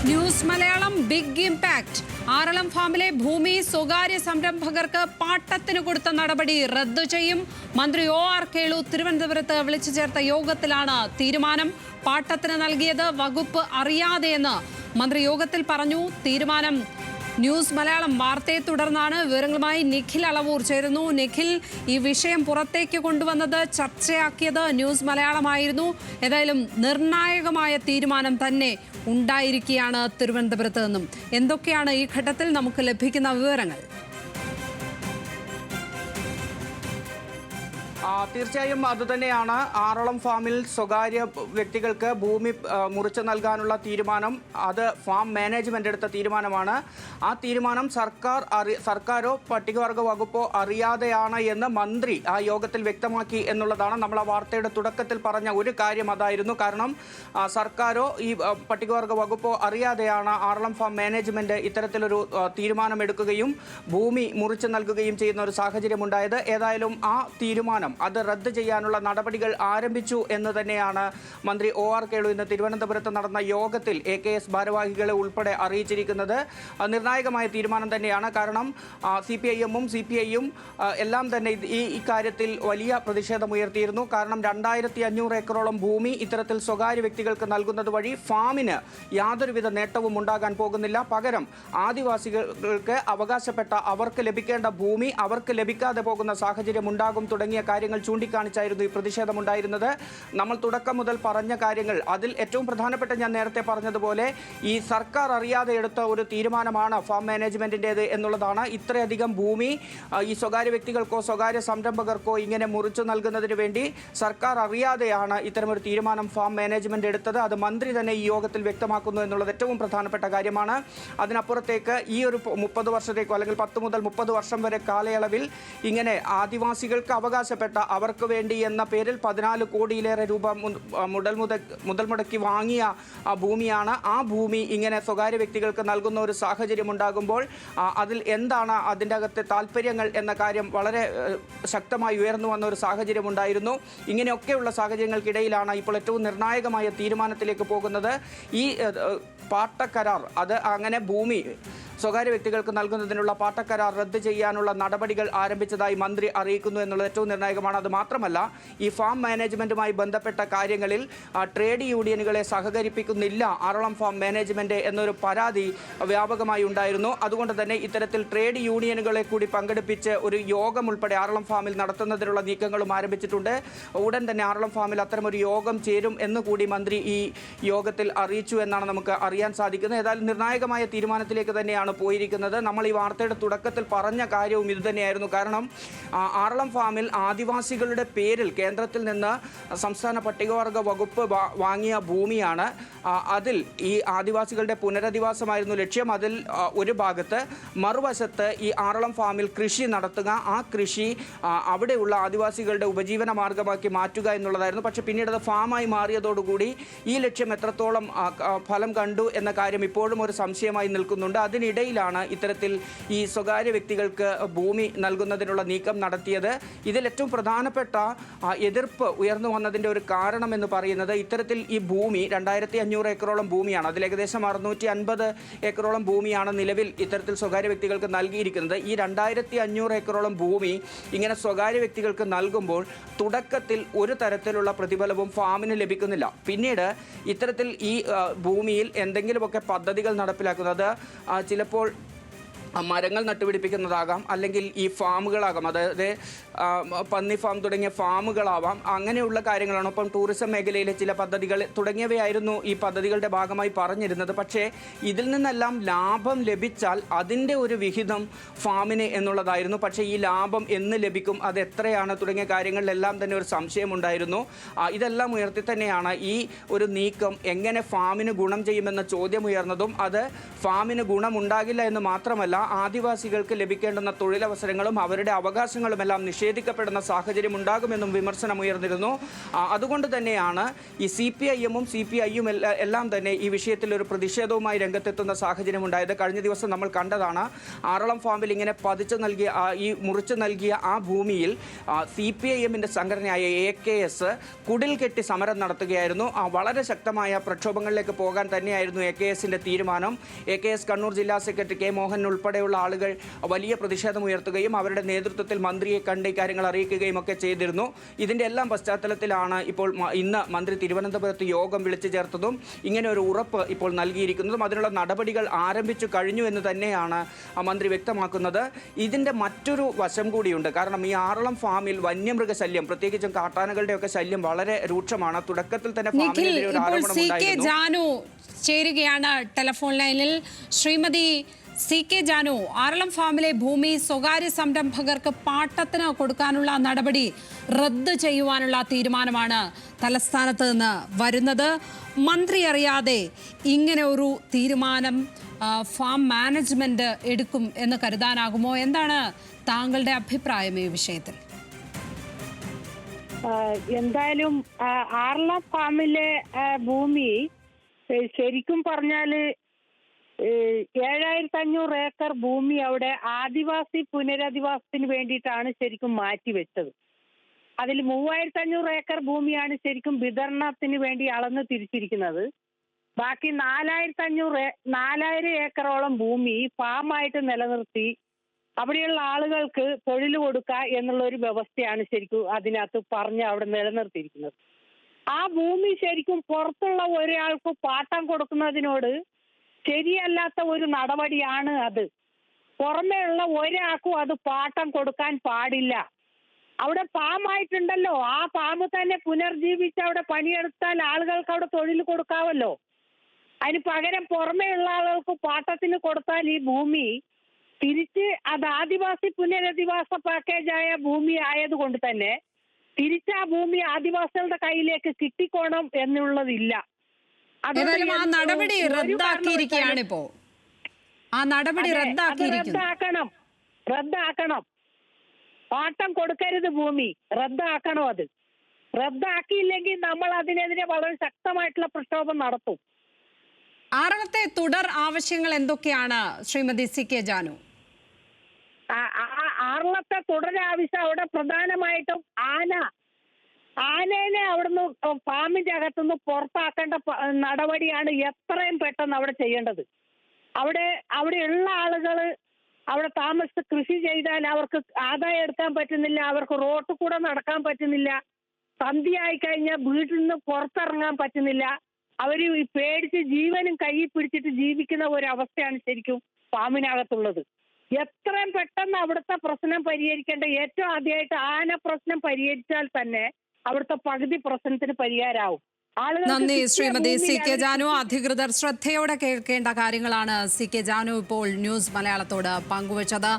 News Malayalam big impact. Aralam ഫാമിലെ ഭൂമി സ്വകാര്യ സംരംഭകർക്ക് പാട്ടത്തിന് കൊടുത്ത നടപടി റദ്ദു ചെയ്യും. മന്ത്രി OR കേളു തിരുവനന്തപുരത്ത് വിളിച്ചു ചേർത്ത യോഗത്തിലാണ് തീരുമാനം. പാട്ടത്തിന് നൽകിയത് വകുപ്പ് അറിയാതെയെന്ന് മന്ത്രി യോഗത്തിൽ പറഞ്ഞു. തീരുമാനം ന്യൂസ് മലയാളം വാർത്തയെ തുടർന്നാണ്. വിവരങ്ങളുമായി നിഖിൽ അളവൂർ ചേരുന്നു. നിഖിൽ, ഈ വിഷയം പുറത്തേക്ക് കൊണ്ടുവന്നത്, ചർച്ചയാക്കിയത് ന്യൂസ് മലയാളമായിരുന്നു. ഏതായാലും നിർണായകമായ തീരുമാനം തന്നെ ഉണ്ടായിരിക്കുകയാണ് തിരുവനന്തപുരത്ത് നിന്നും. എന്തൊക്കെയാണ് ഈ ഘട്ടത്തിൽ നമുക്ക് ലഭിക്കുന്ന വിവരങ്ങൾ? തീർച്ചയായും അതുതന്നെയാണ്. ആറളം ഫാമിൽ സ്വകാര്യ വ്യക്തികൾക്ക് ഭൂമി മുറിച്ചു നൽകാനുള്ള തീരുമാനം അത് ഫാം മാനേജ്മെന്റ് എടുത്ത തീരുമാനമാണ്. ആ തീരുമാനം സർക്കാരോ പട്ടികവർഗ വകുപ്പോ അറിയാതെയാണ് എന്ന് മന്ത്രി ആ യോഗത്തിൽ വ്യക്തമാക്കി എന്നുള്ളതാണ്. നമ്മൾ ആ വാർത്തയുടെ തുടക്കത്തിൽ പറഞ്ഞ ഒരു കാര്യം അതായിരുന്നു. കാരണം സർക്കാരോ ഈ പട്ടികവർഗ വകുപ്പോ അറിയാതെയാണ് ആറളം ഫാം മാനേജ്മെന്റ് ഇത്തരത്തിലൊരു തീരുമാനമെടുക്കുകയും ഭൂമി മുറിച്ചു നൽകുകയും ചെയ്യുന്ന ഒരു സാഹചര്യം ഉണ്ടായത്. ഏതായാലും ആ തീരുമാനം അത് റദ്ദ് ചെയ്യാനുള്ള നടപടികൾ ആരംഭിച്ചു എന്ന് തന്നെയാണ് മന്ത്രി OR കേളു ഇന്ന് തിരുവനന്തപുരത്ത് നടന്ന യോഗത്തിൽ AKS ഭാരവാഹികളെ ഉൾപ്പെടെ അറിയിച്ചിരിക്കുന്നത്. നിർണായകമായ തീരുമാനം തന്നെയാണ്. കാരണം CPIM-ഉം CPI-യും എല്ലാം തന്നെ ഈ കാര്യത്തിൽ വലിയ പ്രതിഷേധമുയർത്തിയിരുന്നു. കാരണം 2500 ഏക്കറോളം ഭൂമി ഇത്തരത്തിൽ സ്വകാര്യ വ്യക്തികൾക്ക് നൽകുന്നത് വഴി ഫാമിന് യാതൊരുവിധ നേട്ടവും ഉണ്ടാകാൻ പോകുന്നില്ല. പകരം ആദിവാസികൾക്ക് അവകാശപ്പെട്ട അവർക്ക് ലഭിക്കേണ്ട ഭൂമി അവർക്ക് ലഭിക്കാതെ പോകുന്ന സാഹചര്യം ഉണ്ടാകും തുടങ്ങിയ കാര്യങ്ങൾ ചൂണ്ടിക്കാണിച്ചായിരുന്നു ഈ പ്രതിഷേധമുണ്ടായിരുന്നത്. നമ്മൾ തുടക്കം മുതൽ പറഞ്ഞ കാര്യങ്ങൾ അതിൽ ഏറ്റവും പ്രധാനപ്പെട്ട, ഞാൻ നേരത്തെ പറഞ്ഞതുപോലെ, ഈ സർക്കാർ അറിയാതെ എടുത്ത ഒരു തീരുമാനമാണ് ഫാം മാനേജ്മെന്റിൻ്റേത് എന്നുള്ളതാണ്. ഇത്രയധികം ഭൂമി ഈ സ്വകാര്യ വ്യക്തികൾക്കോ സ്വകാര്യ സംരംഭകർക്കോ ഇങ്ങനെ മുറിച്ചു നൽകുന്നതിന് വേണ്ടി സർക്കാർ അറിയാതെയാണ് ഇത്തരമൊരു തീരുമാനം ഫാം മാനേജ്മെന്റ് എടുത്തത്. അത് മന്ത്രി തന്നെ ഈ യോഗത്തിൽ വ്യക്തമാക്കുന്നു എന്നുള്ളത് ഏറ്റവും പ്രധാനപ്പെട്ട കാര്യമാണ്. അതിനപ്പുറത്തേക്ക് ഈ ഒരു 30 വർഷത്തേക്കോ അല്ലെങ്കിൽ 10 മുതൽ 30 വർഷം വരെ കാലയളവിൽ ഇങ്ങനെ ആദിവാസികൾക്ക് അവകാശപ്പെട്ട അവർക്ക് വേണ്ടി എന്ന പേരിൽ 14 കോടിയിലേറെ രൂപ മുതൽ മുടക്കി വാങ്ങിയ ഭൂമിയാണ്. ആ ഭൂമി ഇങ്ങനെ സ്വകാര്യ വ്യക്തികൾക്ക് നൽകുന്ന ഒരു സാഹചര്യം ഉണ്ടാകുമ്പോൾ അതിൽ എന്താണ് അതിൻ്റെ അകത്തെ താല്പര്യങ്ങൾ എന്ന കാര്യം വളരെ ശക്തമായി ഉയർന്നു വന്ന ഒരു സാഹചര്യം ഉണ്ടായിരുന്നു. ഇങ്ങനെയൊക്കെയുള്ള സാഹചര്യങ്ങൾക്കിടയിലാണ് ഇപ്പോൾ ഏറ്റവും നിർണായകമായ തീരുമാനത്തിലേക്ക് പോകുന്നത്. ഈ പാട്ടക്കരാർ അത് അങ്ങനെ ഭൂമി സ്വകാര്യ വ്യക്തികൾക്ക് നൽകുന്നതിനുള്ള പാട്ടക്കരാർ റദ്ദ് ചെയ്യാനുള്ള നടപടികൾ ആരംഭിച്ചതായി മന്ത്രി അറിയിക്കുന്നു എന്നുള്ളത് ഏറ്റവും നിർണായകമാണ്. അത് മാത്രമല്ല, ഈ ഫാം മാനേജ്മെന്റുമായി ബന്ധപ്പെട്ട കാര്യങ്ങളിൽ ട്രേഡ് യൂണിയനുകളെ സഹകരിപ്പിക്കുന്നില്ല ആറളം ഫാം മാനേജ്മെന്റ് എന്നൊരു പരാതി വ്യാപകമായി ഉണ്ടായിരുന്നു. അതുകൊണ്ട് തന്നെ ഇത്തരത്തിൽ ട്രേഡ് യൂണിയനുകളെ കൂടി പങ്കെടുപ്പിച്ച് ഒരു യോഗം ഉൾപ്പെടെ ആറളം ഫാമിൽ നടത്തുന്നതിനുള്ള നീക്കങ്ങളും ആരംഭിച്ചിട്ടുണ്ട്. ഉടൻ തന്നെ ആറളം ഫാമിൽ അത്തരമൊരു യോഗം ചേരും എന്നുകൂടി മന്ത്രി ഈ യോഗത്തിൽ അറിയിച്ചു എന്നാണ് നമുക്ക് അറിയാൻ സാധിക്കുന്നത്. ഏതായാലും നിർണായകമായ തീരുമാനത്തിലേക്ക് തന്നെയാണ് പോയിരിക്കുന്നത്. നമ്മൾ ഈ വാർത്തയുടെ തുടക്കത്തിൽ പറഞ്ഞ കാര്യവും ഇതുതന്നെയായിരുന്നു. കാരണം ആറളം ഫാമിൽ ആദിവാസികളുടെ പേരിൽ കേന്ദ്രത്തിൽ നിന്ന് സംസ്ഥാന പട്ടികവർഗ വകുപ്പ് വാങ്ങിയ ഭൂമിയാണ്. അതിൽ ഈ ആദിവാസികളുടെ പുനരധിവാസമായിരുന്നു ലക്ഷ്യം. അതിൽ ഒരു ഭാഗത്ത്, മറുവശത്ത് ഈ ആറളം ഫാമിൽ കൃഷി നടത്തുക, ആ കൃഷി അവിടെയുള്ള ആദിവാസികളുടെ ഉപജീവന മാർഗമാക്കി മാറ്റുക എന്നുള്ളതായിരുന്നു. പക്ഷേ പിന്നീട് അത് ഫാമായി മാറിയതോടുകൂടി ഈ ലക്ഷ്യം എത്രത്തോളം ഫലം കണ്ടു എന്ന കാര്യം ഇപ്പോഴും ഒരു സംശയമായി നിൽക്കുന്നുണ്ട്. അതിനിടയിലാണ് ഇത്തരത്തിൽ ഈ സ്വകാര്യ വ്യക്തികൾക്ക് ഭൂമി നൽകുന്നതിനുള്ള നീക്കം നടത്തിയത്. ഇതിൽ ഏറ്റവും പ്രധാനപ്പെട്ട എതിർപ്പ് ഉയർന്നു വന്നതിൻ്റെ ഒരു കാരണം എന്ന് പറയുന്നത്, ഇത്തരത്തിൽ ഈ ഭൂമി 2500 ഏക്കറോളം ഭൂമിയാണ്. അതിൽ ഏകദേശം 650 ഏക്കറോളം ഭൂമിയാണ് നിലവിൽ ഇത്തരത്തിൽ സ്വകാര്യ വ്യക്തികൾക്ക് നൽകിയിരിക്കുന്നത്. ഈ 2500 ഏക്കറോളം ഭൂമി ഇങ്ങനെ സ്വകാര്യ വ്യക്തികൾക്ക് നൽകുമ്പോൾ തുടക്കത്തിൽ ഒരു തരത്തിലുള്ള പ്രതിഫലവും ഫാമിന് ലഭിക്കുന്നില്ല. പിന്നീട് ഇത്തരത്തിൽ ഈ ഭൂമിയിൽ എന്തെങ്കിലുമൊക്കെ പദ്ധതികൾ നടപ്പിലാക്കുന്നത് ചിലപ്പോൾ മരങ്ങൾ നട്ടുപിടിപ്പിക്കുന്നതാകാം, അല്ലെങ്കിൽ ഈ ഫാമുകളാകാം, അതായത് പന്നി ഫാം തുടങ്ങിയ ഫാമുകളാവാം. അങ്ങനെയുള്ള കാര്യങ്ങളാണ്. ഒപ്പം ടൂറിസം മേഖലയിലെ ചില പദ്ധതികൾ തുടങ്ങിയവയായിരുന്നു ഈ പദ്ധതികളുടെ ഭാഗമായി പറഞ്ഞിരുന്നത്. പക്ഷേ ഇതിൽ നിന്നെല്ലാം ലാഭം ലഭിച്ചാൽ അതിൻ്റെ ഒരു വിഹിതം ഫാമിന് എന്നുള്ളതായിരുന്നു. പക്ഷേ ഈ ലാഭം എന്ന് ലഭിക്കും, അത് എത്രയാണ് തുടങ്ങിയ കാര്യങ്ങളിലെല്ലാം തന്നെ ഒരു സംശയമുണ്ടായിരുന്നു. ഇതെല്ലാം ഉയർത്തി തന്നെയാണ് ഈ ഒരു നീക്കം എങ്ങനെ ഫാമിന് ഗുണം ചെയ്യുമെന്ന ചോദ്യം ഉയർന്നതും. അത് ഫാമിന് ഗുണമുണ്ടാകില്ല എന്ന് മാത്രമല്ല, ആദിവാസികൾക്ക് ലഭിക്കേണ്ടുന്ന തൊഴിലവസരങ്ങളും അവരുടെ അവകാശങ്ങളുമെല്ലാം നിഷേധിക്കപ്പെടുന്ന സാഹചര്യം ഉണ്ടാകുമെന്നും വിമർശനമുയർന്നിരുന്നു. അതുകൊണ്ട് തന്നെയാണ് ഈ CPIM-ഉം CPI-യും എല്ലാം തന്നെ ഈ വിഷയത്തിൽ ഒരു പ്രതിഷേധവുമായി രംഗത്തെത്തുന്ന സാഹചര്യം ഉണ്ടായത്. കഴിഞ്ഞ ദിവസം നമ്മൾ കണ്ടതാണ്. ആറളം ഫാമിൽ ഇങ്ങനെ പതിച്ചു നൽകിയ ഈ മുറിച്ചു നൽകിയ ആ ഭൂമിയിൽ CPIM-ന്റെ സംഘടനയായ AKS കുടിൽ കെട്ടി സമരം നടത്തുകയായിരുന്നു. വളരെ ശക്തമായ പ്രക്ഷോഭങ്ങളിലേക്ക് പോകാൻ തന്നെയായിരുന്നു AKS-ന്റെ തീരുമാനം. AKS കണ്ണൂർ ജില്ലാ സെക്രട്ടറി K. മോഹൻ ഉൾപ്പെടെയുള്ള ആളുകൾ വലിയ പ്രതിഷേധമുയർത്തുകയും അവരുടെ നേതൃത്വത്തിൽ മന്ത്രിയെ കണ്ട് ഇക്കാര്യങ്ങൾ അറിയിക്കുകയും ഒക്കെ ചെയ്തിരുന്നു. ഇതിൻ്റെ എല്ലാം പശ്ചാത്തലത്തിലാണ് ഇപ്പോൾ ഇന്ന് മന്ത്രി തിരുവനന്തപുരത്ത് യോഗം വിളിച്ചു ചേർത്തതും ഇങ്ങനെ ഒരു ഉറപ്പ് ഇപ്പോൾ നൽകിയിരിക്കുന്നതും അതിനുള്ള നടപടികൾ ആരംഭിച്ചു കഴിഞ്ഞു എന്ന് തന്നെയാണ് മന്ത്രി വ്യക്തമാക്കുന്നത്. ഇതിൻ്റെ മറ്റൊരു വശം കൂടിയുണ്ട്. കാരണം ഈ ആറളം ഫാമിൽ വന്യമൃഗശല്യം, പ്രത്യേകിച്ചും കാട്ടാനകളുടെയൊക്കെ ശല്യം വളരെ രൂക്ഷമാണ്. തുടക്കത്തിൽ തന്നെ ഫാമിനെതിരെ ഒരു ആരോപണം ഉണ്ടായിരുന്നു. ജാനു ചേരുകയാണ് ടെലിഫോൺ ലൈനിൽ. ശ്രീമതി CK ജാനു, ആറളം ഫാമിലെ ഭൂമി സ്വകാര്യ സംരംഭകർക്ക് പാട്ടത്തിന് കൊടുക്കാനുള്ള നടപടി റദ്ദ് ചെയ്യുവാനുള്ള തീരുമാനമാണ് തലസ്ഥാനത്ത് നിന്ന് വരുന്നത്. മന്ത്രി അറിയാതെ ഇങ്ങനെ ഒരു തീരുമാനം ഫാം മാനേജ്മെന്റ് എടുക്കും എന്ന് കരുതാനാകുമോ? എന്താണ് താങ്കളുടെ അഭിപ്രായം ഈ വിഷയത്തിൽ? എന്തായാലും ആറളം ഫാമിലെ ഭൂമി ശരിക്കും പറഞ്ഞാല് 7500 ഏക്കർ ഭൂമി അവിടെ ആദിവാസി പുനരധിവാസത്തിന് വേണ്ടിയിട്ടാണ് ശരിക്കും മാറ്റിവെച്ചത്. അതിൽ 3500 ഏക്കർ ഭൂമിയാണ് ശരിക്കും വിതരണത്തിന് വേണ്ടി അളന്ന് തിരിച്ചിരിക്കുന്നത്. ബാക്കി 4000 ഏക്കറോളം ഭൂമി ഫാമായിട്ട് നിലനിർത്തി അവിടെയുള്ള ആളുകൾക്ക് തൊഴിൽ കൊടുക്കുക എന്നുള്ള ഒരു വ്യവസ്ഥയാണ് ശരിക്കും അതിനകത്ത് പറഞ്ഞ് അവിടെ നിലനിർത്തിയിരിക്കുന്നത്. ആ ഭൂമി ശരിക്കും പുറത്തുള്ള ഒരാൾക്ക് പാട്ടം കൊടുക്കുന്നതിനോട് ശരിയല്ലാത്ത ഒരു നടപടിയാണ് അത്. പുറമേയുള്ള ഒരാൾക്കും അത് പാട്ടം കൊടുക്കാൻ പാടില്ല. അവിടെ ഫാമായിട്ടുണ്ടല്ലോ, ആ ഫാം തന്നെ പുനർജീവിച്ച് അവിടെ പണിയെടുത്താൽ ആളുകൾക്ക് അവിടെ തൊഴിൽ കൊടുക്കാമല്ലോ. അതിന് പകരം പുറമേയുള്ള ആളുകൾക്ക് പാട്ടത്തിന് കൊടുത്താൽ ഈ ഭൂമി തിരിച്ച് അത് ആദിവാസി പുനരധിവാസ പാക്കേജായ ഭൂമി ആയതുകൊണ്ട് തന്നെ തിരിച്ച് ആ ഭൂമി ആദിവാസികളുടെ കയ്യിലേക്ക് കിട്ടിക്കോണം എന്നുള്ളതില്ല. ആ നടപടി റദ്ദാക്കിയിരിക്കുകയാണ്. ഇപ്പോ ആ നടപടി റദ്ദാക്കണം. പാട്ടം കൊടുക്കരുത്, ഭൂമി റദ്ദാക്കണം. അത് റദ്ദാക്കിയില്ലെങ്കിൽ നമ്മൾ അതിനെതിരെ വളരെ ശക്തമായിട്ടുള്ള പ്രക്ഷോഭം നടത്തും. ആറളത്തെ തുടർ ആവശ്യങ്ങൾ എന്തൊക്കെയാണ് ശ്രീമതി CK ജാനു? ആറളത്തെ തുടരാവശ്യം അവിടെ പ്രധാനമായിട്ടും ആനേനെ അവിടുന്ന് ഫാമിന്റെ അകത്തുനിന്ന് പുറത്താക്കേണ്ട നടപടിയാണ് എത്രയും പെട്ടെന്ന് അവിടെ ചെയ്യേണ്ടത്. അവിടെയുള്ള ആളുകൾ അവിടെ താമസിച്ച് കൃഷി ചെയ്താൽ അവർക്ക് ആദായം എടുക്കാൻ പറ്റുന്നില്ല, അവർക്ക് റോട്ടിൽ കൂടെ നടക്കാൻ പറ്റുന്നില്ല, സന്ധ്യയായി കഴിഞ്ഞാൽ വീട്ടിൽ നിന്ന് പുറത്തിറങ്ങാൻ പറ്റുന്നില്ല. അവർ പേടിച്ച് ജീവനും കയ്യിൽ പിടിച്ചിട്ട് ജീവിക്കുന്ന ഒരവസ്ഥയാണ് ശരിക്കും ഫാമിനകത്തുള്ളത്. എത്രയും പെട്ടെന്ന് അവിടുത്തെ പ്രശ്നം പരിഹരിക്കേണ്ട. ഏറ്റവും ആദ്യമായിട്ട് ആന പ്രശ്നം പരിഹരിച്ചാൽ തന്നെ അവിടുത്തെ പകുതി പ്രശ്നത്തിന് പരിഹാരമാവും. നന്ദി ശ്രീമതി CK ജാനു. അധികൃതർ ശ്രദ്ധയോടെ കേൾക്കേണ്ട കാര്യങ്ങളാണ് CK ജാനു ഇപ്പോൾ ന്യൂസ് മലയാളത്തോട് പങ്കുവച്ചത്.